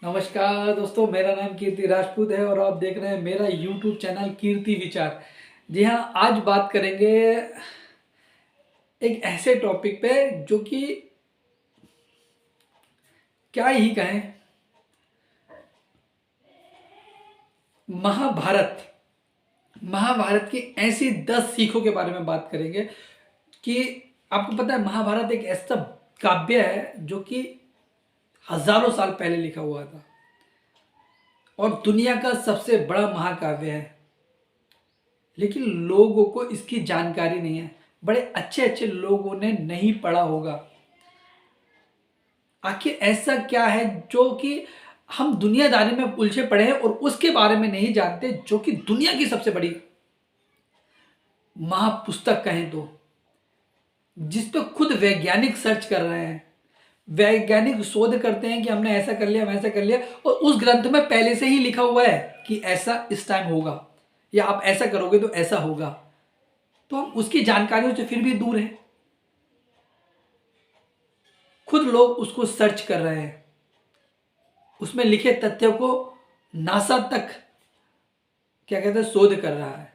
नमस्कार दोस्तों, मेरा नाम कीर्ति राजपूत है और आप देख रहे हैं मेरा YouTube चैनल कीर्ति विचार। जी हाँ, आज बात करेंगे एक ऐसे टॉपिक पे जो कि क्या ही कहें, महाभारत। महाभारत की ऐसी 10 सीखों के बारे में बात करेंगे कि आपको पता है महाभारत एक ऐसा काव्य है जो कि हजारों साल पहले लिखा हुआ था और दुनिया का सबसे बड़ा महाकाव्य है। लेकिन लोगों को इसकी जानकारी नहीं है। बड़े अच्छे अच्छे लोगों ने नहीं पढ़ा होगा। आखिर ऐसा क्या है जो कि हम दुनियादारी में उलझे पड़े हैं और उसके बारे में नहीं जानते, जो कि दुनिया की सबसे बड़ी महापुस्तक कहें तो, जिस पे खुद वैज्ञानिक सर्च कर रहे हैं। वैज्ञानिक शोध करते हैं कि हमने ऐसा कर लिया, वैसा कर लिया, और उस ग्रंथ में पहले से ही लिखा हुआ है कि ऐसा इस टाइम होगा या आप ऐसा करोगे तो ऐसा होगा। तो हम उसकी जानकारियों से फिर भी दूर हैं। खुद लोग उसको सर्च कर रहे हैं। उसमें लिखे तथ्यों को नासा तक क्या कहते हैं शोध कर रहा है।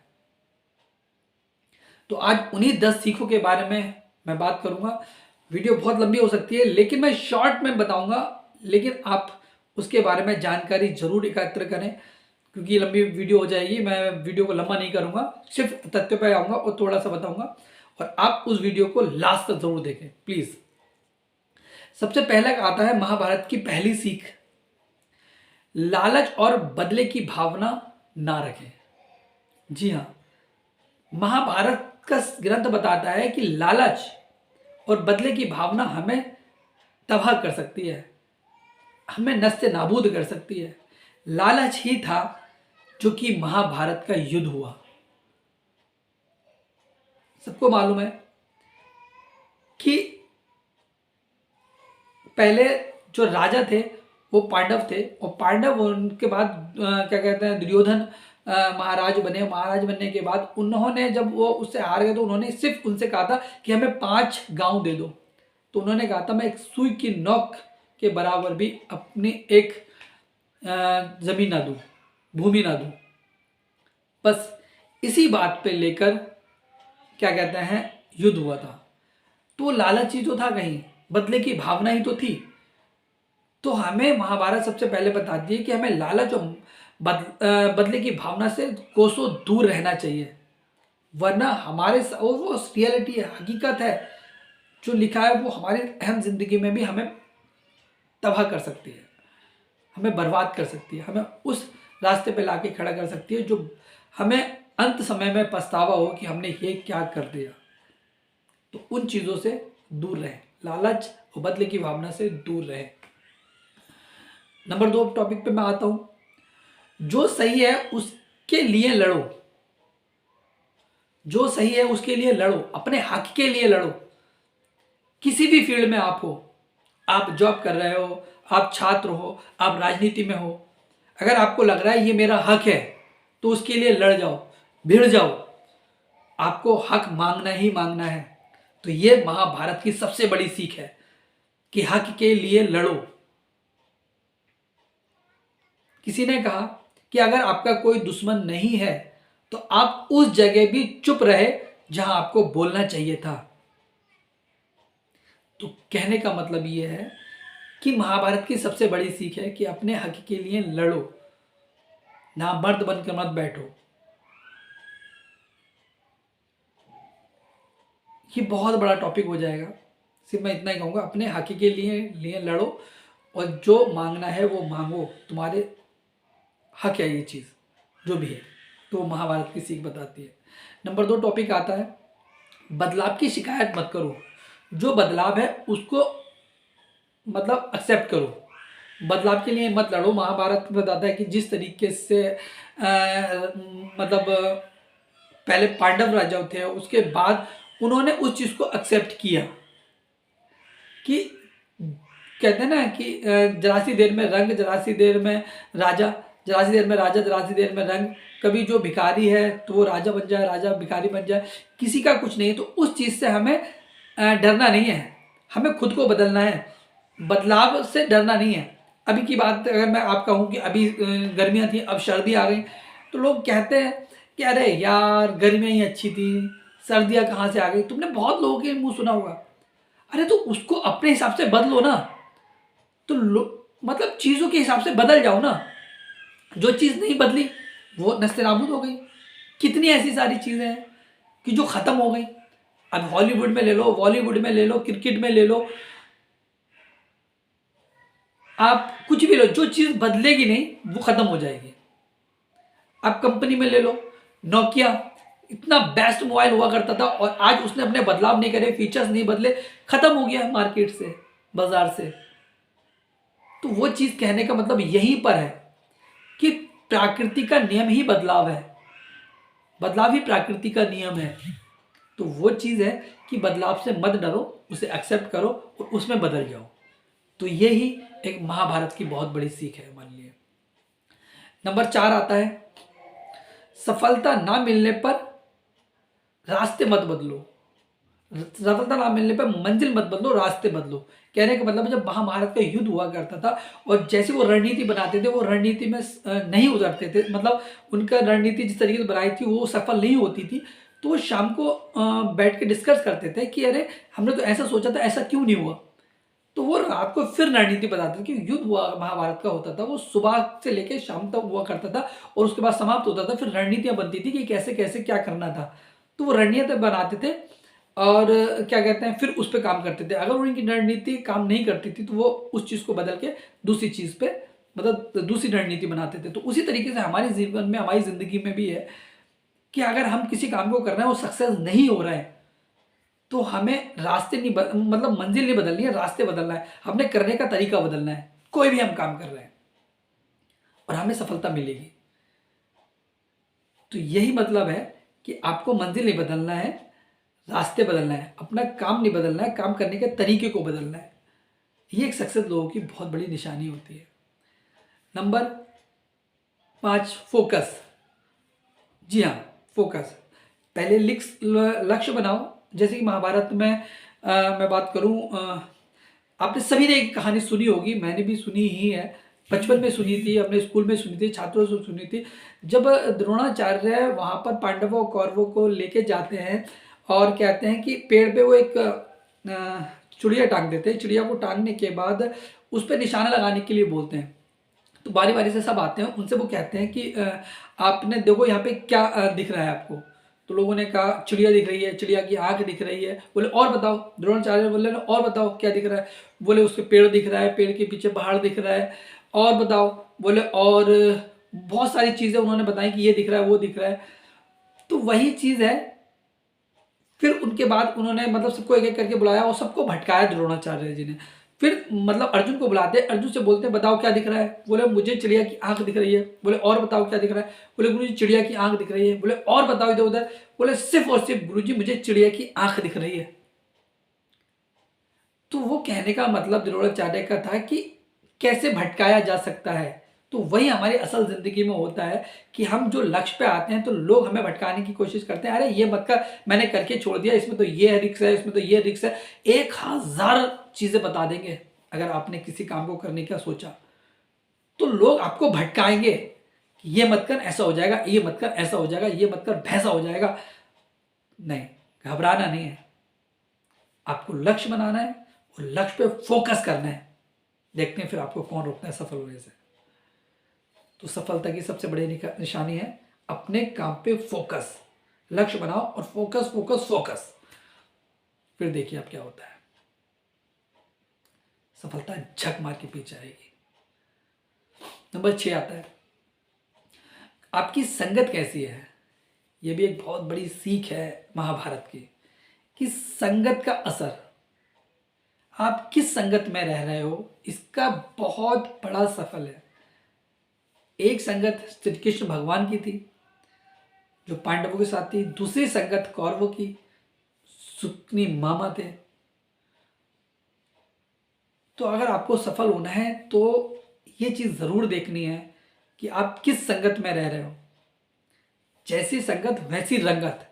तो आज उन्हीं 10 सीखों के बारे में मैं बात करूंगा। वीडियो बहुत लंबी हो सकती है लेकिन मैं शॉर्ट में बताऊंगा, लेकिन आप उसके बारे में जानकारी जरूर एकत्र करें क्योंकि लंबी वीडियो हो जाएगी। मैं वीडियो को लंबा नहीं करूंगा, सिर्फ तथ्य पे आऊंगा और थोड़ा सा बताऊंगा, और आप उस वीडियो को लास्ट तक जरूर देखें प्लीज। सबसे पहला आता है महाभारत की पहली सीख, लालच और बदले की भावना ना रखें। जी हाँ, महाभारत का ग्रंथ बताता है कि लालच और बदले की भावना हमें तबाह कर सकती है, हमें नस्ते नाबूद कर सकती है। लालच ही था जो कि महाभारत का युद्ध हुआ। सबको मालूम है कि पहले जो राजा थे वो पांडव थे, और पांडव उनके बाद क्या कहते हैं दुर्योधन महाराज बने। महाराज बनने के बाद उन्होंने जब वो उससे हार गए तो उन्होंने सिर्फ उनसे कहा था कि हमें 5 गांव दे दो। तो उन्होंने कहा था मैं एक सुई की नोक के बराबर भी अपनी एक जमीन ना दूं, भूमि ना दूं। बस इसी बात पे लेकर क्या कहते हैं युद्ध हुआ था। तो लालच ही तो था, कहीं बदले की भावना ही तो थी। तो हमें महाभारत सबसे पहले बताती है कि हमें लालच और बदले की भावना से कोसों दूर रहना चाहिए, वरना हमारे वो रियलिटी है, हकीकत है, जो लिखा है वो हमारी अहम जिंदगी में भी हमें तबाह कर सकती है, हमें बर्बाद कर सकती है, हमें उस रास्ते पे लाके खड़ा कर सकती है जो हमें अंत समय में पछतावा हो कि हमने ये क्या कर दिया। तो उन चीज़ों से दूर रहें, लालच और बदले की भावना से दूर रहें। नंबर 2 टॉपिक पे मैं आता हूं, जो सही है उसके लिए लड़ो। जो सही है उसके लिए लड़ो, अपने हक के लिए लड़ो। किसी भी फील्ड में आप हो, आप जॉब कर रहे हो, आप छात्र हो, आप राजनीति में हो, अगर आपको लग रहा है ये मेरा हक है तो उसके लिए लड़ जाओ, भिड़ जाओ। आपको हक मांगना ही मांगना है। तो ये महाभारत की सबसे बड़ी सीख है कि हक के लिए लड़ो। किसी ने कहा कि अगर आपका कोई दुश्मन नहीं है तो आप उस जगह भी चुप रहे जहां आपको बोलना चाहिए था। तो कहने का मतलब यह है कि महाभारत की सबसे बड़ी सीख है कि अपने हक के लिए लड़ो, ना मर्द बनकर मत बैठो। ये बहुत बड़ा टॉपिक हो जाएगा, सिर्फ मैं इतना ही कहूंगा, अपने हक के लिए लड़ो और जो मांगना है वो मांगो, तुम्हारे हक है ये चीज़ जो भी है। तो महाभारत की सीख बताती है। नंबर 2 टॉपिक आता है, बदलाव की शिकायत मत करो। जो बदलाव है उसको मतलब एक्सेप्ट करो, बदलाव के लिए मत लड़ो। महाभारत बताता है कि जिस तरीके से मतलब पहले पांडव राजा थे, उसके बाद उन्होंने उस चीज़ को एक्सेप्ट किया कि कहते हैं ना कि जरासी देर में रंग, जरासी देर में राजा, जरासी देर में राजा, जरासी देर में रंग। कभी जो भिखारी है तो वो राजा बन जाए, राजा भिखारी बन जाए, किसी का कुछ नहीं। तो उस चीज़ से हमें डरना नहीं है, हमें खुद को बदलना है, बदलाव से डरना नहीं है। अभी की बात अगर मैं आप कहूँ कि अभी गर्मियाँ थी, अब सर्दी आ गई, तो लोग कहते हैं कि अरे यार गर्मियाँ ही अच्छी थी, सर्दियाँ कहाँ से आ गई। तुमने बहुत लोगों के मुंह सुना होगा। अरे तो उसको अपने हिसाब से बदलो ना। तो मतलब चीज़ों के हिसाब से बदल जाओ ना। जो चीज़ नहीं बदली वो नस्ते नाबूद हो गई। कितनी ऐसी सारी चीज़ें हैं कि जो ख़त्म हो गई। अब हॉलीवुड में ले लो, बॉलीवुड में ले लो, क्रिकेट में ले लो, आप कुछ भी लो, जो चीज़ बदलेगी नहीं वो ख़त्म हो जाएगी। आप कंपनी में ले लो, नोकिया इतना बेस्ट मोबाइल हुआ करता था और आज उसने अपने बदलाव नहीं करे, फीचर्स नहीं बदले, ख़त्म हो गया मार्केट से, बाजार से। तो वो चीज़ कहने का मतलब यहीं पर है कि प्रकृति का नियम ही बदलाव है, बदलाव ही प्रकृति का नियम है। तो वो चीज़ है कि बदलाव से मत डरो, उसे एक्सेप्ट करो और उसमें बदल जाओ। तो ये ही एक महाभारत की बहुत बड़ी सीख है मान लिए। नंबर 4 आता है, सफलता ना मिलने पर रास्ते मत बदलो। सफलता ना मिलने पर मंजिल मत बदलो, रास्ते बदलो। कहने का मतलब जब महाभारत का युद्ध हुआ करता था और जैसे वो रणनीति बनाते थे वो रणनीति में नहीं उतरते थे, मतलब उनका रणनीति जिस तरीके से बनाई थी वो सफल नहीं होती थी। तो वो शाम को बैठ के डिस्कस करते थे कि अरे हमने तो ऐसा सोचा था, ऐसा क्यों नहीं हुआ। तो वो रात को फिर रणनीति बताते थे कि युद्ध हुआ महाभारत का होता था वो सुबह से लेकर शाम तक हुआ करता था और उसके बाद समाप्त होता था। फिर रणनीतियां बनती थी कि कैसे कैसे क्या करना था। तो वो रणनीतियां बनाते थे और क्या कहते हैं फिर उस पर काम करते थे। अगर उनकी रणनीति काम नहीं करती थी तो वो उस चीज़ को बदल के दूसरी चीज़ पे मतलब दूसरी रणनीति बनाते थे। तो उसी तरीके से हमारे जीवन में, हमारी ज़िंदगी में भी है कि अगर हम किसी काम को कर रहे हैं वो सक्सेस नहीं हो रहा है तो हमें रास्ते नहीं मतलब मंजिल नहीं बदलनी है, रास्ते बदलना है, हमने करने का तरीका बदलना है। कोई भी हम काम कर रहे हैं और हमें सफलता मिलेगी। तो यही मतलब है कि आपको मंजिल नहीं बदलना है, रास्ते बदलना है, अपना काम नहीं बदलना है, काम करने के तरीके को बदलना है। ये एक सक्सेस लोगों की बहुत बड़ी निशानी होती है। Number 5, focus. जी हाँ, फोकस। पहले लक्ष्य बनाओ। जैसे कि महाभारत में मैं बात करूं, आपने सभी ने एक कहानी सुनी होगी, मैंने भी सुनी ही है, बचपन में सुनी थी, अपने स्कूल में सुनी थी, छात्रों से सुनी थी। जब द्रोणाचार्य वहाँ पर पांडवों और कौरवों को लेके जाते हैं और कहते हैं कि पेड़ पे वो एक चिड़िया टांग देते हैं। चिड़िया को टांगने के बाद उस पर निशाना लगाने के लिए बोलते हैं। तो बारी बारी से सब आते हैं, उनसे वो कहते हैं कि आपने देखो यहाँ पे क्या दिख रहा है आपको। तो लोगों ने कहा चिड़िया दिख रही है, चिड़िया की आंख दिख रही है। बोले और बताओ। द्रोणाचार्य बोले ना और बताओ क्या दिख रहा है। बोले उसके पेड़ दिख रहा है, पेड़ के पीछे पहाड़ दिख रहा है। और बताओ। बोले और बहुत सारी चीज़ें उन्होंने बताई कि ये दिख रहा है वो दिख रहा है। तो वही चीज़ है। फिर उनके बाद उन्होंने मतलब सबको एक एक करके बुलाया और सबको भटकाया द्रोणाचार्य जी ने। फिर मतलब अर्जुन को बुलाते, अर्जुन से बोलते बताओ क्या दिख रहा है। बोले मुझे चिड़िया की आंख दिख रही है। बोले और बताओ क्या दिख रहा है। बोले गुरुजी चिड़िया की आंख दिख रही है। बोले और बताओ इधर उधर। बोले सिर्फ और सिर्फ गुरुजी मुझे चिड़िया की आंख दिख रही है। तो वो कहने का मतलब द्रोणाचार्य का था कि कैसे भटकाया जा सकता है। तो वही हमारी असल ज़िंदगी में होता है कि हम जो लक्ष्य पे आते हैं तो लोग हमें भटकाने की कोशिश करते हैं। अरे ये मत कर, मैंने करके छोड़ दिया, इसमें तो ये रिक्स है, इसमें तो ये रिक्स है। 1000 चीज़ें बता देंगे। अगर आपने किसी काम को करने का सोचा तो लोग आपको भटकाएंगे कि ये मत कर ऐसा हो जाएगा, ये मत कर ऐसा हो जाएगा, ये मत कर भैसा हो जाएगा। नहीं, घबराना नहीं है। आपको लक्ष्य बनाना है और लक्ष्य पे फोकस करना है। देखते हैं फिर आपको कौन रोकता है सफल होने से। तो सफलता की सबसे बड़ी निशानी है अपने काम पे फोकस। लक्ष्य बनाओ और फोकस फोकस फोकस। फिर देखिए आप क्या होता है। सफलता झक मार के पीछे आएगी। नंबर 6 आता है, आपकी संगत कैसी है। यह भी एक बहुत बड़ी सीख है महाभारत की कि संगत का असर, आप किस संगत में रह रहे हो इसका बहुत बड़ा सफल है। एक संगत श्री कृष्ण भगवान की थी जो पांडवों के साथ थी, दूसरी संगत कौरवों की, सुकनी मामा थे। तो अगर आपको सफल होना है तो ये चीज़ ज़रूर देखनी है कि आप किस संगत में रह रहे हो। जैसी संगत वैसी रंगत।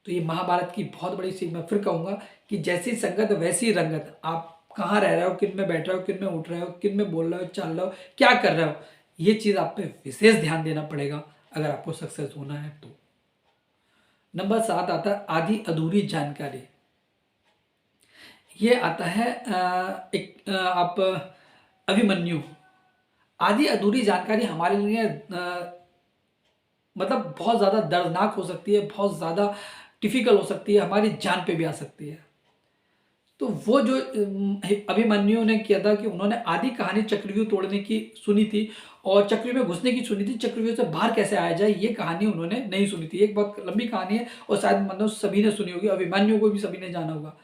तो ये महाभारत की बहुत बड़ी सीख मैं फिर कहूँगा कि जैसी संगत वैसी रंगत। आप कहाँ रह रहे हो, किन में बैठ रहे हो, किन में उठ रहे हो, किन में बोल रहे हो, चल रहे हो, क्या कर रहे हो, ये चीज़ आप पे विशेष ध्यान देना पड़ेगा अगर आपको सक्सेस होना है तो। नंबर 7 आता है आधी अधूरी जानकारी। ये आता है आप अभिमन्यु। आधी अधूरी जानकारी हमारे लिए मतलब बहुत ज़्यादा दर्दनाक हो सकती है, बहुत ज़्यादा डिफिकल्ट हो सकती है, हमारी जान पे भी आ सकती है। तो वो जो अभिमन्यु ने किया था कि उन्होंने आधी कहानी चक्रव्यूह तोड़ने की सुनी थी और चक्रव्यूह में घुसने की सुनी थी, चक्रव्यूह से बाहर कैसे आया जाए ये कहानी उन्होंने नहीं सुनी थी। एक बहुत लंबी कहानी है और शायद मतलब सभी ने सुनी होगी, अभिमन्यु को भी सभी ने जाना होगा।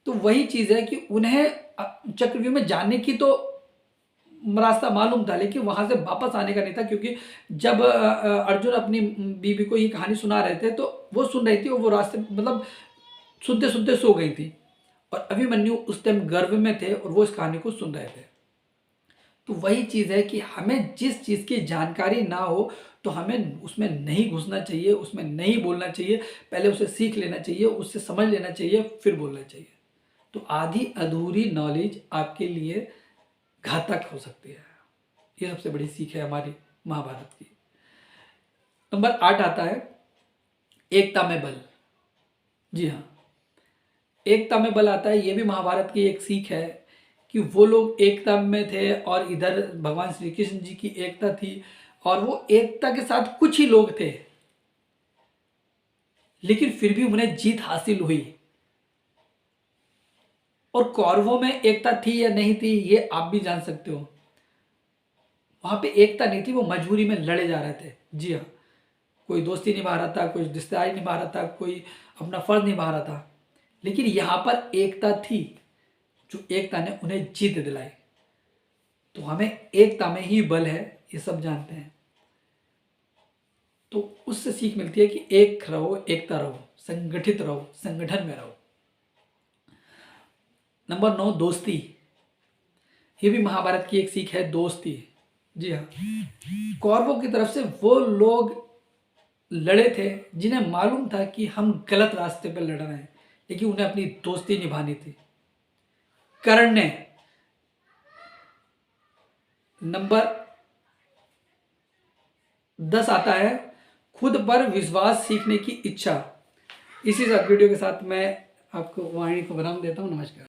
तो वही चीज़ है कि उन्हें चक्रव्यूह में जाने की तो रास्ता मालूम था, लेकिन वहां से वापस आने का नहीं था, क्योंकि जब अर्जुन अपनी बीवी को ये कहानी सुना रहे थे तो वो सुन रही थी और वो रास्ते मतलब सुनते सुनते सो गई थी और अभिमन्यु उस टाइम गर्भ में थे और वो इस कहानी को सुन रहे थे। तो वही चीज़ है कि हमें जिस चीज़ की जानकारी ना हो तो हमें उसमें नहीं घुसना चाहिए, उसमें नहीं बोलना चाहिए, पहले उसे सीख लेना चाहिए, उससे समझ लेना चाहिए, फिर बोलना चाहिए। तो आधी अधूरी नॉलेज आपके लिए घातक हो सकती है। ये सबसे बड़ी सीख है हमारी महाभारत की। नंबर 8 आता है एकता में बल। जी हाँ, एकता में बल आता है, ये भी महाभारत की एक सीख है कि वो लोग एकता में थे और इधर भगवान श्री कृष्ण जी की एकता थी और वो एकता के साथ कुछ ही लोग थे, लेकिन फिर भी उन्हें जीत हासिल हुई। और कौरवों में एकता थी या नहीं थी ये आप भी जान सकते हो। वहां पे एकता नहीं थी, वो मजबूरी में लड़े जा रहे थे। जी हाँ, कोई दोस्ती निभा रहा था, कोई रिश्तेदारी निभा रहा था, कोई अपना फर्ज निभा रहा था, लेकिन यहां पर एकता थी जो एकता ने उन्हें जीत दिलाई। तो हमें एकता में ही बल है, ये सब जानते हैं। तो उससे सीख मिलती है कि एक रहो, एकता रहो, संगठित रहो, संगठन में रहो। नंबर 9 दोस्ती। ये भी महाभारत की एक सीख है, दोस्ती। जी हाँ, कौरवों की तरफ से वो लोग लड़े थे जिन्हें मालूम था कि हम गलत रास्ते पर लड़ रहे हैं, लेकिन उन्हें अपनी दोस्ती निभानी थी। कर्ण ने नंबर 10 आता है खुद पर विश्वास सीखने की इच्छा। इसी सब वीडियो के साथ मैं आपको वाणी को विराम देता हूँ। नमस्कार।